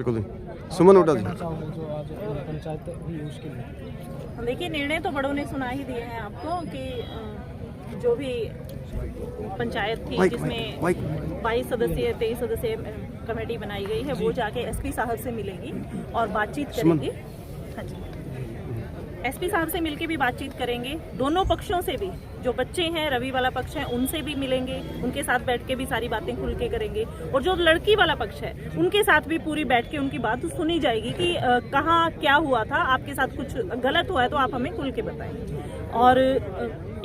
बिल्कुल सुमन हुड्डा जी। जो आज पंचायत हुई उसके लिए देखिए, निर्णय तो बड़ों ने सुना ही दिए हैं आपको कि जो भी पंचायत थी जिसमें 22 सदस्यीय 23 सदस्यीय कमेटी बनाई गई है वो जाके एसपी साहब से मिलेगी और बातचीत करेंगी। हाँ जी, एसपी साहब से मिलके भी बातचीत करेंगे, दोनों पक्षों से भी, जो बच्चे हैं रवि वाला पक्ष है उनसे भी मिलेंगे, उनके साथ बैठ के भी सारी बातें खुल के करेंगे, और जो लड़की वाला पक्ष है उनके साथ भी पूरी बैठ के उनकी बात सुनी जाएगी कि कहाँ क्या हुआ था, आपके साथ कुछ गलत हुआ है तो आप हमें खुल के बताएं। और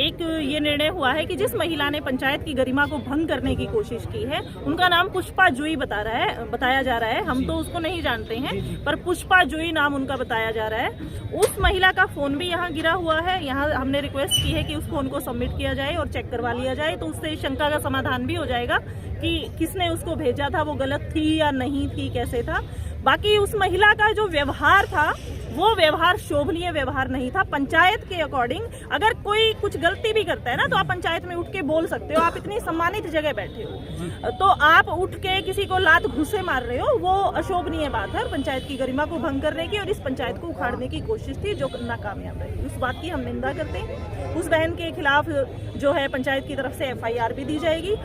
एक ये निर्णय हुआ है कि जिस महिला ने पंचायत की गरिमा को भंग करने की कोशिश की है उनका नाम पुष्पा जुई बताया जा रहा है। हम तो उसको नहीं जानते हैं, पर पुष्पा जुई नाम उनका बताया जा रहा है। उस महिला का फोन भी यहाँ गिरा हुआ है। यहाँ हमने रिक्वेस्ट की है कि उस फोन को सबमिट किया जाए और चेक करवा लिया जाए, तो उससे शंका का समाधान भी हो जाएगा कि किसने उसको भेजा था, वो गलत थी या नहीं थी, कैसे था। बाकी उस महिला का जो व्यवहार था वो व्यवहार शोभनीय व्यवहार नहीं था। पंचायत के अकॉर्डिंग अगर कोई कुछ गलती भी करता है ना तो आप पंचायत में उठ के बोल सकते हो। आप इतनी सम्मानित जगह बैठे हो तो आप उठ के किसी को लात घुसे मार रहे हो, वो अशोभनीय बात है। पंचायत की गरिमा को भंग करने की और इस पंचायत को उखाड़ने की कोशिश थी जो नाकामयाब रही। उस बात की हम निंदा करते हैं। उस बहन के खिलाफ जो है पंचायत की तरफ से FIR भी दी जाएगी।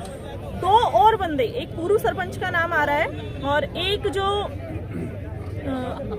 2 और बंदे, एक पूर्व सरपंच का नाम आ रहा है और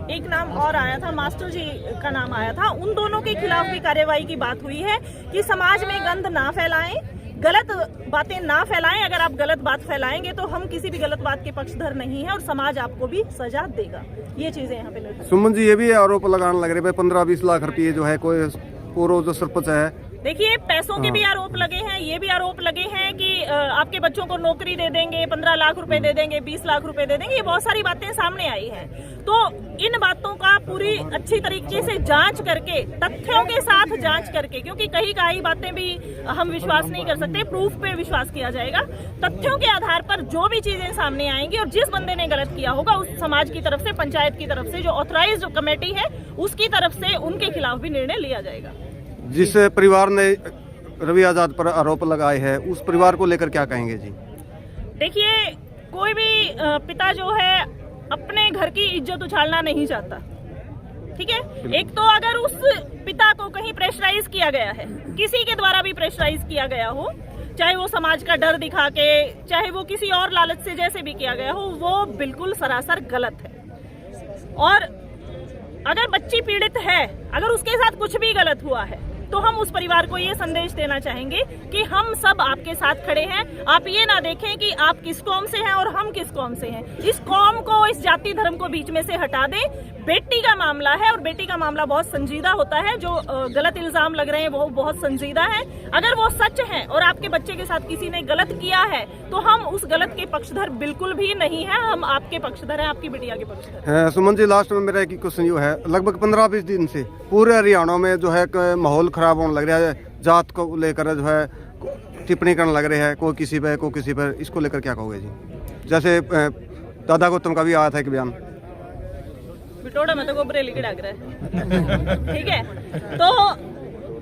एक नाम और आया था, मास्टर जी का नाम आया था। उन दोनों के खिलाफ भी कार्यवाही की बात हुई है कि समाज में गंद ना फैलाएं, गलत बातें ना फैलाएं। अगर आप गलत बात फैलाएंगे तो हम किसी भी गलत बात के पक्षधर नहीं है और समाज आपको भी सजा देगा। ये चीजें यहाँ पे सुमन जी, ये भी आरोप लगाने लग रहे 15-20 लाख रुपये जो है कोई पूर्व जो सरपंच है। देखिए, पैसों के भी आरोप लगे हैं, ये भी आरोप लगे हैं कि आपके बच्चों को नौकरी दे देंगे, 15 लाख रुपए दे देंगे, 20 लाख रुपए दे देंगे। ये बहुत सारी बातें सामने आई हैं। तो इन बातों का पूरी अच्छी तरीके से जांच करके, तथ्यों के साथ जांच करके, क्योंकि कई बातें भी हम विश्वास नहीं कर सकते, प्रूफ पे विश्वास किया जाएगा। तथ्यों के आधार पर जो भी चीजें सामने आएंगी और जिस बंदे ने गलत किया होगा उस समाज की तरफ से, पंचायत की तरफ से, जो ऑथराइज्ड कमेटी है उसकी तरफ से उनके खिलाफ भी निर्णय लिया जाएगा। जिस परिवार ने रवि आजाद पर आरोप लगाए हैं उस परिवार को लेकर क्या कहेंगे जी? देखिए, कोई भी पिता जो है अपने घर की इज्जत उछालना नहीं चाहता, ठीक है। एक तो अगर उस पिता को कहीं प्रेशराइज किया गया है, किसी के द्वारा भी प्रेशराइज किया गया हो, चाहे वो समाज का डर दिखा के, चाहे वो किसी और लालच से जैसे भी किया गया हो, वो बिल्कुल सरासर गलत है। और अगर बच्ची पीड़ित है, अगर उसके साथ कुछ भी गलत हुआ है तो हम उस परिवार को ये संदेश देना चाहेंगे कि हम सब आपके साथ खड़े हैं। आप ये ना देखें कि आप किस कौम से हैं और हम किस कौम से हैं। इस कौम को, इस जाति धर्म को बीच में से हटा दें। बेटी का मामला है और बेटी का मामला बहुत संजीदा होता है। जो गलत इल्जाम लग रहे हैं वो बहुत संजीदा है। अगर वो सच है और आपके बच्चे के साथ किसी ने गलत किया है तो हम उस गलत के पक्षधर बिल्कुल भी नहीं है। हम आपके पक्षधर हैं, आपकी बिटिया के पक्षधर। सुमन जी, लास्ट में मेरा एक क्वेश्चन ये है, लगभग 15-20 दिन से पूरे हरियाणा में जो है माहौल खराब होने लग रहा है, जात को लेकर जो है टिप्पणी करने लग रहे हैं, कोई किसी पे कोई किसी पर। इसको लेकर क्या कहोगे जी? जैसे दादा गौतम का भी आया था एक बयान, बिटोड़ा में तो गोबरेली की डाक रहा है, ठीक है। तो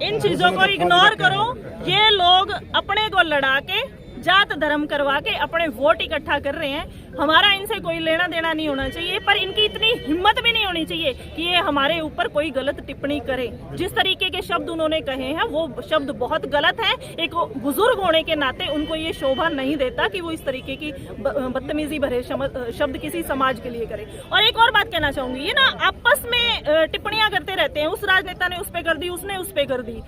इन चीजों को इग्नोर करो। ये लोग अपने को लड़ा के, जात धर्म करवा के अपने वोट इकट्ठा कर रहे हैं। हमारा इनसे कोई लेना देना नहीं होना चाहिए, पर इनकी इतनी हिम्मत भी नहीं होनी चाहिए कि ये हमारे ऊपर कोई गलत टिप्पणी करें। जिस तरीके के शब्द उन्होंने कहे हैं वो शब्द बहुत गलत है। एक बुजुर्ग होने के नाते उनको ये शोभा नहीं देता कि वो इस तरीके की बदतमीजी भरे शब्द किसी समाज के लिए करे। और एक और बात कहना चाहूंगी, ये ना आपस में टिप्पणियां करते रहते हैं, उस राजनेता ने उस पे कर दी, उसने उस पे कर दी।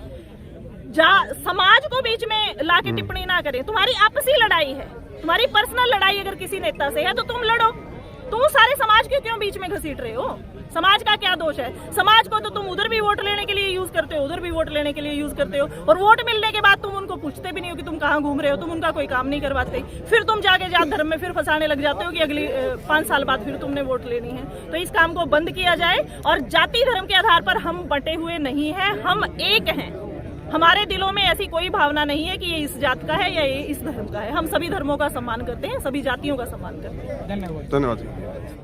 समाज को बीच में लाके टिप्पणी ना करें। तुम्हारी आपसी लड़ाई है, तुम्हारी पर्सनल लड़ाई अगर किसी नेता से है तो तुम लड़ो। तुम सारे समाज के क्यों बीच में घसीट रहे हो? समाज का क्या दोष है? समाज को तो तुम उधर भी वोट लेने के लिए यूज करते हो, उधर भी वोट लेने के लिए यूज करते हो, और वोट मिलने के बाद तुम उनको पूछते भी नहीं हो कि तुम कहाँ घूम रहे हो। तुम उनका कोई काम नहीं करवाते, फिर तुम जाके जात धर्म में फिर फंसाने लग जाते हो कि अगली 5 साल बाद फिर तुमने वोट लेनी है। तो इस काम को बंद किया जाए। और जाति धर्म के आधार पर हम बंटे हुए नहीं है, हम एक हैं। हमारे दिलों में ऐसी कोई भावना नहीं है कि ये इस जात का है या ये इस धर्म का है। हम सभी धर्मों का सम्मान करते हैं, सभी जातियों का सम्मान करते हैं। धन्यवाद।